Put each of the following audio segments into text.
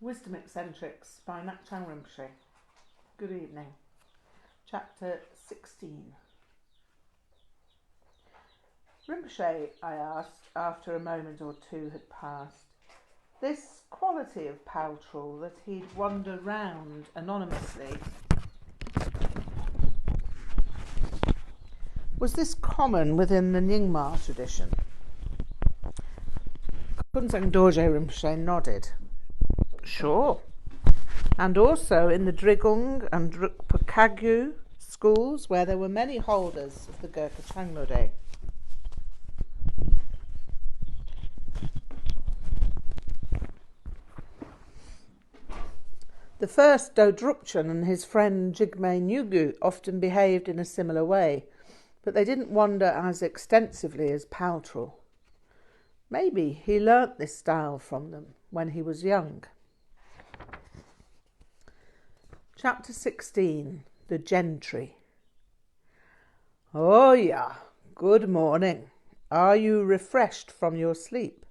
Wisdom Eccentrics by Ngak'chang Rinpoche. Good evening. Chapter 16. Rinpoche, I asked, after a moment or two had passed, this quality of Paltrul that he'd wander round anonymously, was this common within the Nyingma tradition? Künzang Dorje Rinpoche nodded. Sure. And also in the Drigung and Drukpa schools, where there were many holders of the Gurkha Changlode. The first Dzogchen and his friend Chhi'méd Rig'dzin often behaved in a similar way, but they didn't wander as extensively as Paltrul. Maybe he learnt this style from them when he was young. Chapter 16. The Gentry. Oh yeah, good morning. Are you refreshed from your sleep?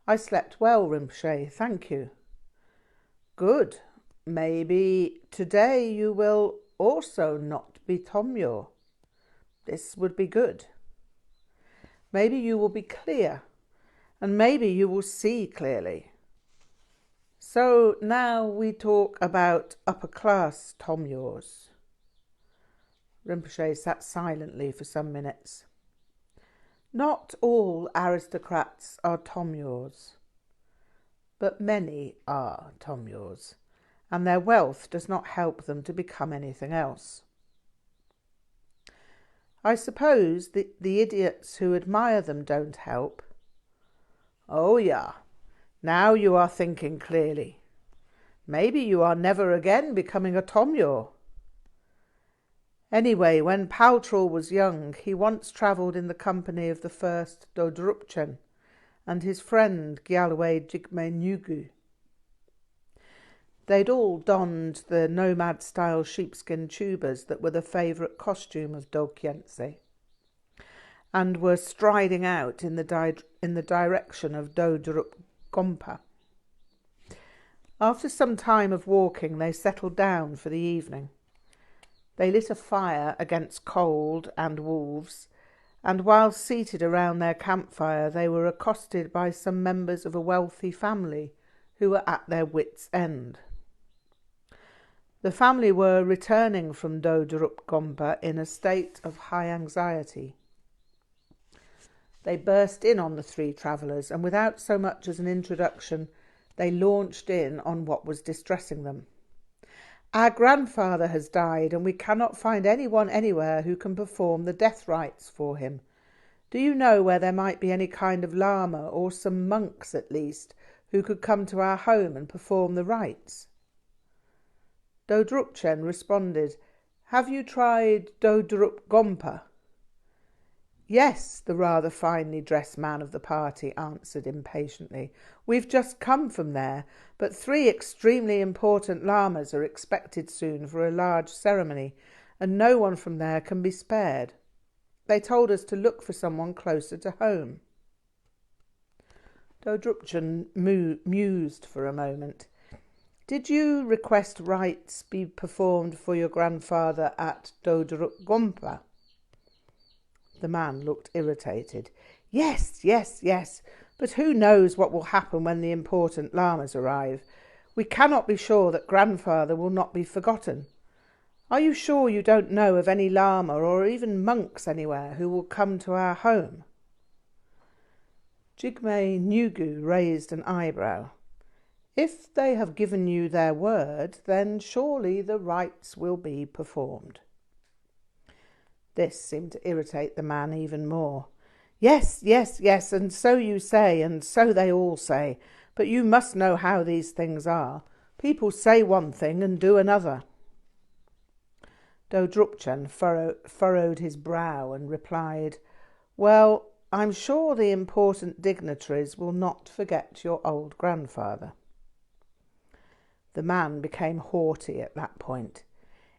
I slept well, Rinpoche, thank you. Good. Maybe today you will also not be Tomyo. This would be good. Maybe you will be clear, and maybe you will see clearly. So now we talk about upper-class Tomyos. Rinpoche sat silently for some minutes. Not all aristocrats are Tomyos, but many are Tomyos, and their wealth does not help them to become anything else. I suppose the idiots who admire them don't help. Oh yeah. Now you are thinking clearly. Maybe you are never again becoming a Tomyo. Anyway, when Paltrul was young, he once travelled in the company of the first Dzogchen and his friend Gyalway Chhi'méd Rig'dzin. They'd all donned the nomad-style sheepskin tubas that were the favourite costume of Dzogchen, and were striding out in the direction of Dodrup Gompa. After some time of walking, they settled down for the evening. They lit a fire against cold and wolves, and while seated around their campfire, they were accosted by some members of a wealthy family who were at their wits' end. The family were returning from Dodrup Gompa in a state of high anxiety. They burst in on the three travellers, and without so much as an introduction, they launched in on what was distressing them. Our grandfather has died, and we cannot find anyone anywhere who can perform the death rites for him. Do you know where there might be any kind of Lama, or some monks at least, who could come to our home and perform the rites? Dzogchen responded, Have you tried Dodrup Gompa? Yes, the rather finely dressed man of the party answered impatiently. We've just come from there, but 3 extremely important lamas are expected soon for a large ceremony, and no one from there can be spared. They told us to look for someone closer to home. Dzogchen mused for a moment. Did you request rites be performed for your grandfather at Dodrup Gompa? The man looked irritated. Yes, but who knows what will happen when the important lamas arrive? We cannot be sure that grandfather will not be forgotten. Are you sure you don't know of any lama or even monks anywhere who will come to our home? Chhi'méd Rig'dzin raised an eyebrow. If they have given you their word, then surely the rites will be performed. This seemed to irritate the man even more. Yes, and so you say, and so they all say, but you must know how these things are. People say one thing and do another. Dzogchen furrowed his brow and replied, Well, I'm sure the important dignitaries will not forget your old grandfather. The man became haughty at that point.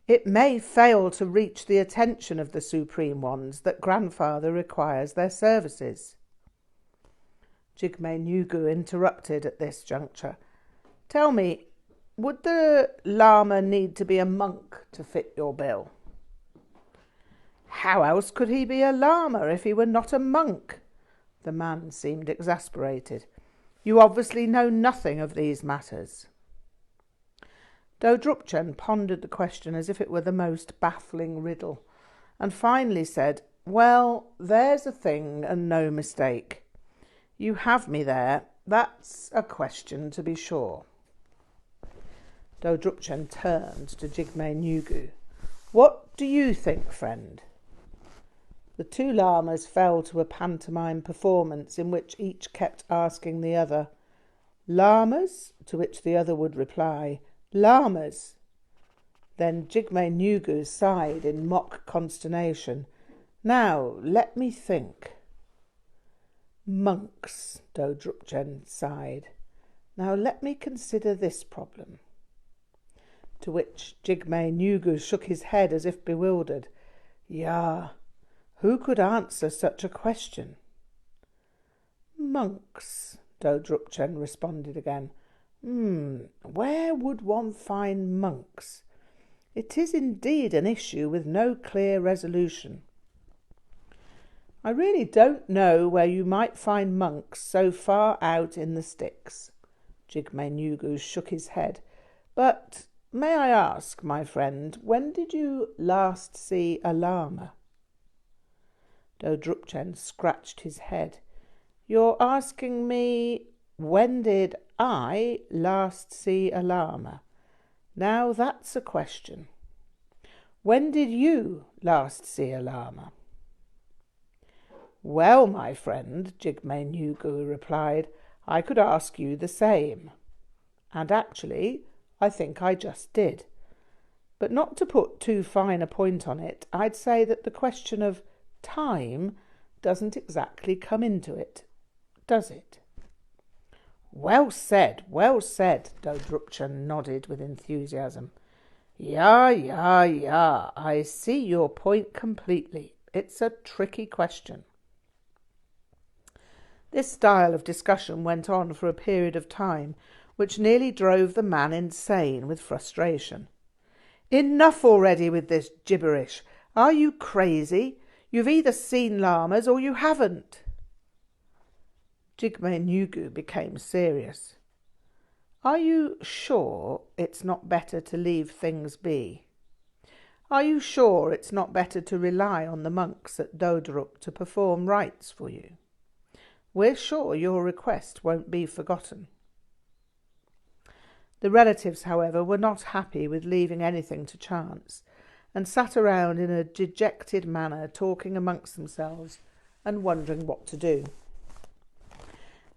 It may fail to reach the attention of the Supreme Ones that grandfather requires their services. Chhi'méd Rig'dzin interrupted at this juncture. Tell me, would the Lama need to be a monk to fit your bill? How else could he be a Lama if he were not a monk? The man seemed exasperated. You obviously know nothing of these matters. Dzogchen pondered the question as if it were the most baffling riddle, and finally said, Well, there's a thing and no mistake. You have me there. That's a question, to be sure. Dzogchen turned to Chhi'méd Rig'dzin. What do you think, friend? The two lamas fell to a pantomime performance in which each kept asking the other, Lamas? To which the other would reply, Lamas. Then Chhi'méd Rig'dzin sighed in mock consternation. Now, let me think. Monks, Dzogchen sighed. Now let me consider this problem. To which Chhi'méd Rig'dzin shook his head as if bewildered. Yah, who could answer such a question? Monks, Dzogchen responded again. Where would one find monks? It is indeed an issue with no clear resolution. I really don't know where you might find monks so far out in the sticks. Chhi'méd Rig'dzin shook his head. But may I ask, my friend, when did you last see a Lama? Dzogchen scratched his head. You're asking me, when did I last see a Lama? Now that's a question. When did you last see a Lama? Well, my friend, Chhi'méd Rig'dzin replied, I could ask you the same. And actually, I think I just did. But not to put too fine a point on it, I'd say that the question of time doesn't exactly come into it, does it? Well said, Dzogchen nodded with enthusiasm. Yeah, I see your point completely. It's a tricky question. This style of discussion went on for a period of time, which nearly drove the man insane with frustration. Enough already with this gibberish. Are you crazy? You've either seen Lamas or you haven't. Chhi'méd Rig'dzin became serious. Are you sure it's not better to leave things be? Are you sure it's not better to rely on the monks at Dodrup to perform rites for you? We're sure your request won't be forgotten. The relatives, however, were not happy with leaving anything to chance, and sat around in a dejected manner, talking amongst themselves and wondering what to do.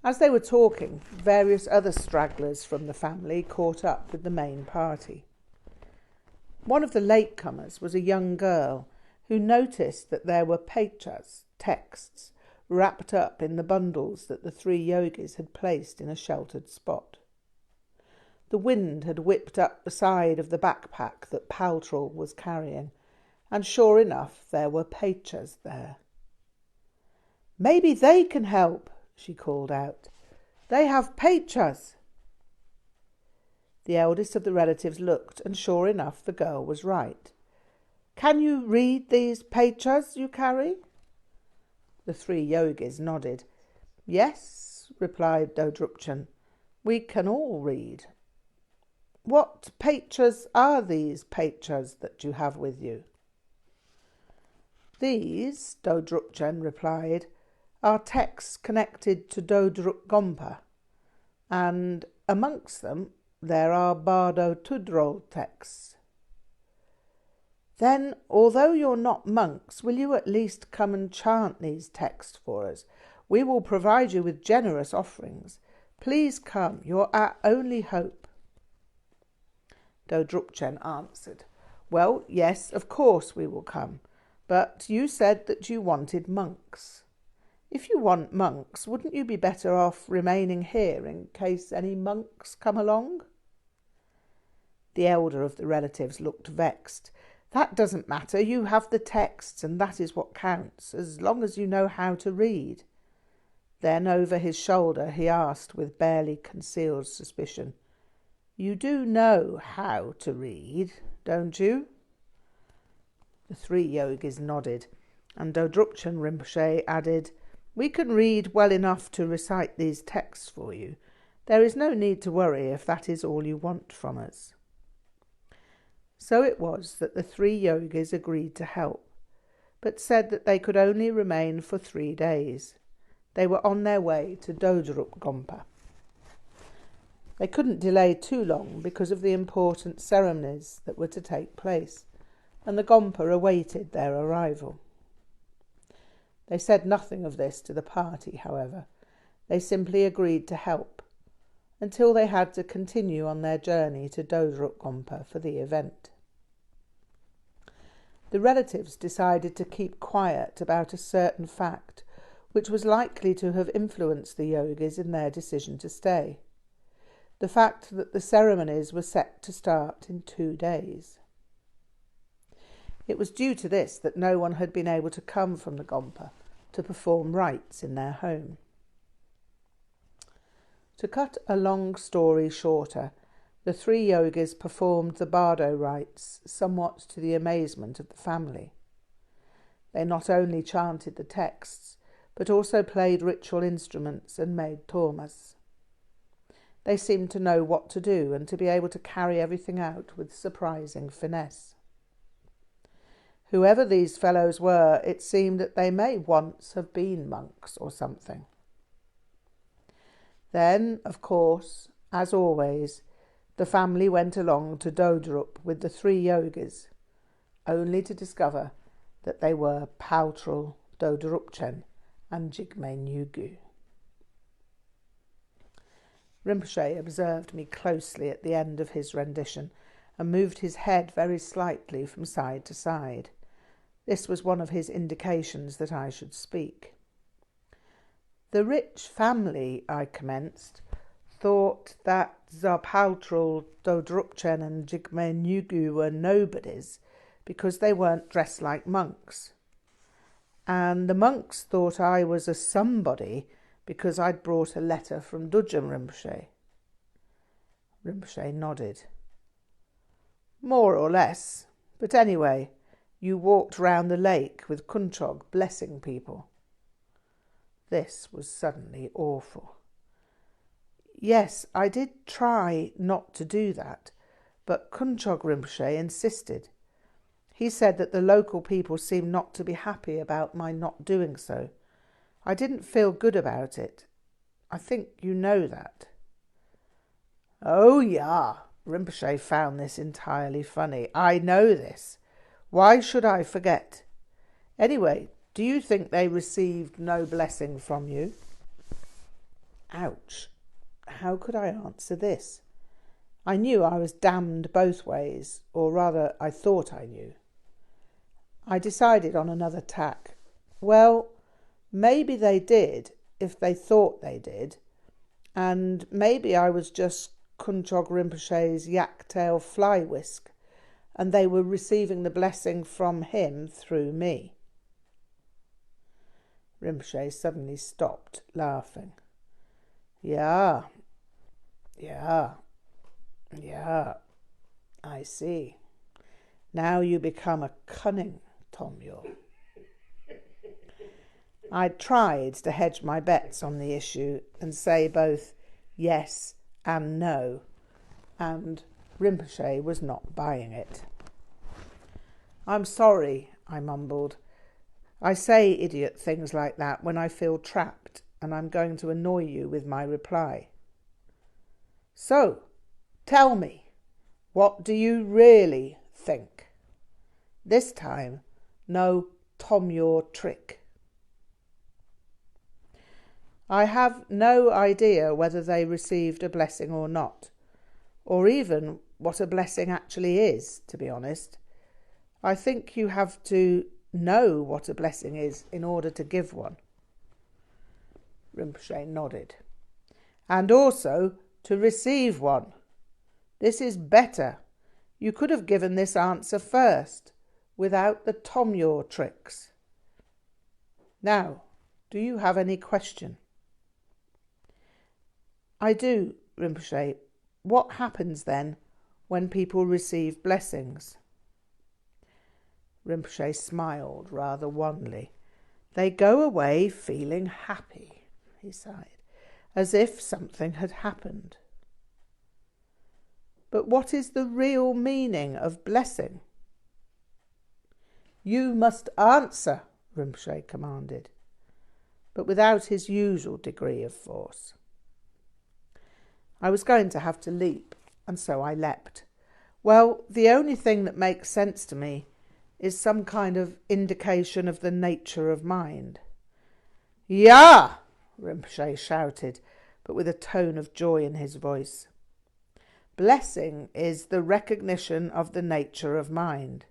As they were talking, various other stragglers from the family caught up with the main party. One of the latecomers was a young girl who noticed that there were pechas, texts, wrapped up in the bundles that the three yogis had placed in a sheltered spot. The wind had whipped up the side of the backpack that Paltrol was carrying, and sure enough there were pechas there. Maybe they can help, she called out. They have pechas. The eldest of the relatives looked, and sure enough the girl was right. Can you read these pechas you carry? The three yogis nodded. Yes, replied Dzogchen, we can all read. What pechas are these pechas that you have with you? These, Dzogchen replied, are texts connected to Dodrup Gompa, and amongst them there are Bardo Tudrol texts. Then, although you're not monks, will you at least come and chant these texts for us? We will provide you with generous offerings. Please come, you're our only hope. Dzogchen answered, Well, yes, of course we will come, but you said that you wanted monks. If you want monks, wouldn't you be better off remaining here in case any monks come along? The elder of the relatives looked vexed. That doesn't matter. You have the texts, and that is what counts, as long as you know how to read. Then over his shoulder he asked with barely concealed suspicion, You do know how to read, don't you? The 3 yogis nodded, and Dzogchen Rinpoche added, "We can read well enough to recite these texts for you. There is no need to worry if that is all you want from us." So it was that the 3 yogis agreed to help, but said that they could only remain for 3 days. They were on their way to Dodrup Gompa. They couldn't delay too long because of the important ceremonies that were to take place, and the Gompa awaited their arrival. They said nothing of this to the party, however. They simply agreed to help, until they had to continue on their journey to Dodrup Gompa for the event. The relatives decided to keep quiet about a certain fact which was likely to have influenced the yogis in their decision to stay. The fact that the ceremonies were set to start in 2 days. It was due to this that no one had been able to come from the Gompa to perform rites in their home. To cut a long story shorter, the 3 yogis performed the bardo rites somewhat to the amazement of the family. They not only chanted the texts, but also played ritual instruments and made tormas. They seemed to know what to do and to be able to carry everything out with surprising finesse. Whoever these fellows were, it seemed that they may once have been monks or something. Then, of course, as always, the family went along to Dodrup with the 3 yogis, only to discover that they were Paltrul, Dodrupchen and Jigme Nyugu. Rinpoche observed me closely at the end of his rendition and moved his head very slightly from side to side. This was one of his indications that I should speak. The rich family, I commenced, thought that Paltrul, Dodrupchen and Jigme Nyugu were nobodies because they weren't dressed like monks. And the monks thought I was a somebody because I'd brought a letter from Dzogchen Rinpoche. Rinpoche nodded. More or less, but anyway, you walked round the lake with Kunchog blessing people. This was suddenly awful. Yes, I did try not to do that, but Kunchog Rinpoche insisted. He said that the local people seemed not to be happy about my not doing so. I didn't feel good about it. I think you know that. Oh, yeah, Rinpoche found this entirely funny. I know this. Why should I forget? Anyway, do you think they received no blessing from you? Ouch. How could I answer this? I knew I was damned both ways, or rather, I thought I knew. I decided on another tack. Well, maybe they did, if they thought they did, and maybe I was just Kunchog Rinpoche's yak-tail fly whisk, and they were receiving the blessing from him through me. Rinpoche suddenly stopped, laughing. Yeah, I see. Now you become a cunning Tomyo. I tried to hedge my bets on the issue and say both yes and no, and Rinpoche was not buying it. I'm sorry, I mumbled. I say idiot things like that when I feel trapped, and I'm going to annoy you with my reply. So, tell me, what do you really think? This time, no Tomyo trick. I have no idea whether they received a blessing or not, or even what a blessing actually is, to be honest. I think you have to know what a blessing is in order to give one. Rinpoche nodded. And also to receive one. This is better. You could have given this answer first, without the Tomyo tricks. Now, do you have any question? I do, Rinpoche, what happens then when people receive blessings? Rinpoche smiled rather wanly. They go away feeling happy, he sighed, as if something had happened. But what is the real meaning of blessing? You must answer, Rinpoche commanded, but without his usual degree of force. I was going to have to leap, and so I leapt. Well, the only thing that makes sense to me is some kind of indication of the nature of mind. "Ya!" Rinpoche shouted, but with a tone of joy in his voice. Blessing is the recognition of the nature of mind.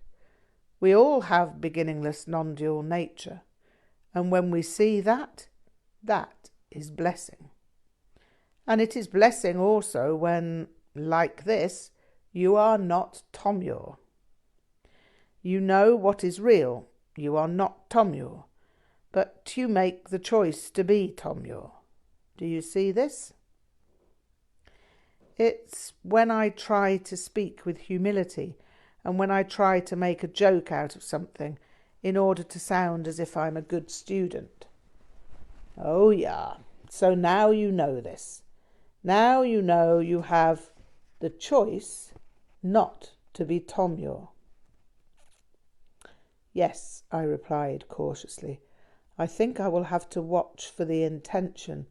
We all have beginningless non-dual nature, and when we see that, that is blessing. And it is blessing also when, like this, you are not Tomyor. You know what is real, you are not Tomyor, but you make the choice to be Tomyor. Do you see this? It's when I try to speak with humility and when I try to make a joke out of something in order to sound as if I'm a good student. Oh, yeah, so now you know this. Now you know you have the choice not to be Tomyor. Yes, I replied cautiously. I think I will have to watch for the intention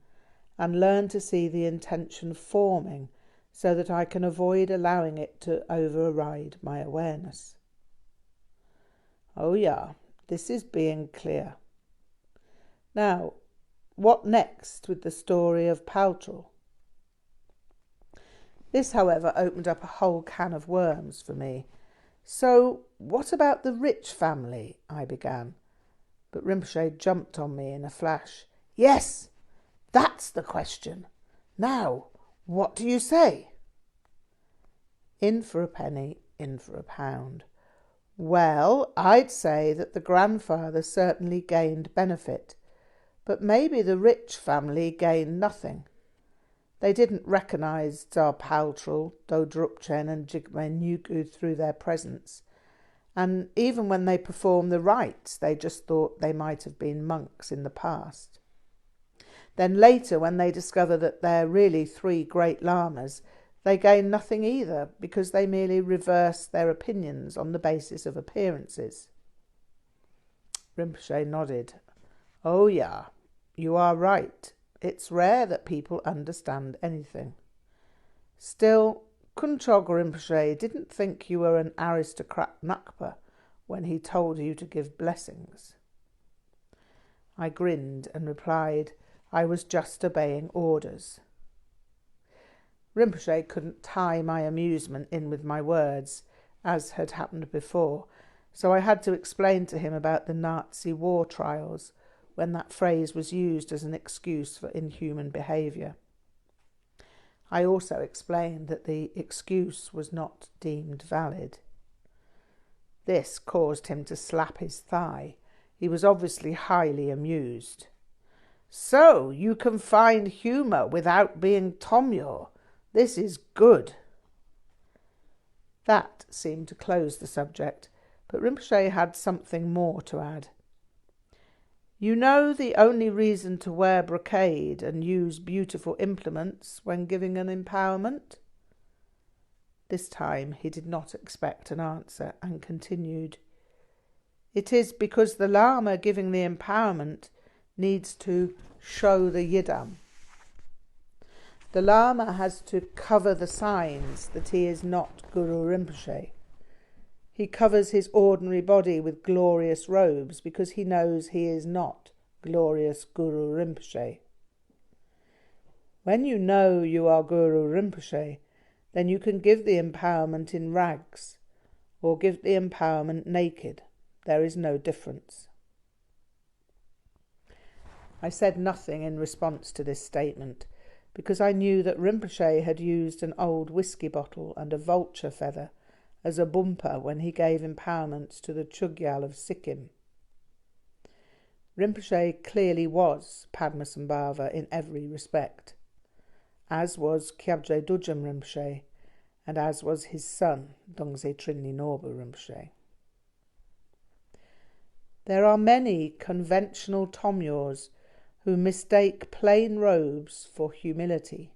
and learn to see the intention forming so that I can avoid allowing it to override my awareness. Oh yeah, this is being clear. Now, what next with the story of Paltrol? This, however, opened up a whole can of worms for me. So, what about the rich family? I began. But Rinpoche jumped on me in a flash. Yes, that's the question. Now, what do you say? In for a penny, in for a pound. Well, I'd say that the grandfather certainly gained benefit, but maybe the rich family gained nothing. They didn't recognise Tsar Paltrol, Dzogchen and Chhi'méd through their presence, and even when they performed the rites, they just thought they might have been monks in the past. Then later, when they discover that they're really 3 great lamas, they gain nothing either, because they merely reverse their opinions on the basis of appearances. Rinpoche nodded. Oh yeah, you are right. It's rare that people understand anything. Still, Künzang Rinpoche didn't think you were an aristocrat Ngakma when he told you to give blessings. I grinned and replied I was just obeying orders. Rinpoche couldn't tie my amusement in with my words, as had happened before, so I had to explain to him about the Nazi war trials, when that phrase was used as an excuse for inhuman behaviour. I also explained that the excuse was not deemed valid. This caused him to slap his thigh. He was obviously highly amused. So, you can find humour without being Tomyor. This is good. That seemed to close the subject, but Rinpoche had something more to add. You know the only reason to wear brocade and use beautiful implements when giving an empowerment? This time he did not expect an answer and continued. It is because the Lama giving the empowerment needs to show the yidam. The Lama has to cover the signs that he is not Guru Rinpoche. He covers his ordinary body with glorious robes because he knows he is not glorious Guru Rinpoche. When you know you are Guru Rinpoche, then you can give the empowerment in rags or give the empowerment naked. There is no difference. I said nothing in response to this statement because I knew that Rinpoche had used an old whiskey bottle and a vulture feather as a bumper when he gave empowerments to the Chogyal of Sikkim. Rinpoche clearly was Padmasambhava in every respect. as was Chhi'méd Rig'dzin Rinpoche, and as was his son, Dongze Trinni Norbu Rinpoche. There are many conventional Tomyors who mistake plain robes for humility,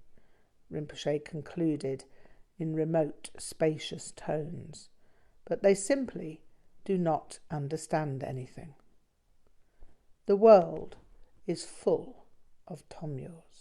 Rinpoche concluded in remote, spacious tones, but they simply do not understand anything. The world is full of Tomyors.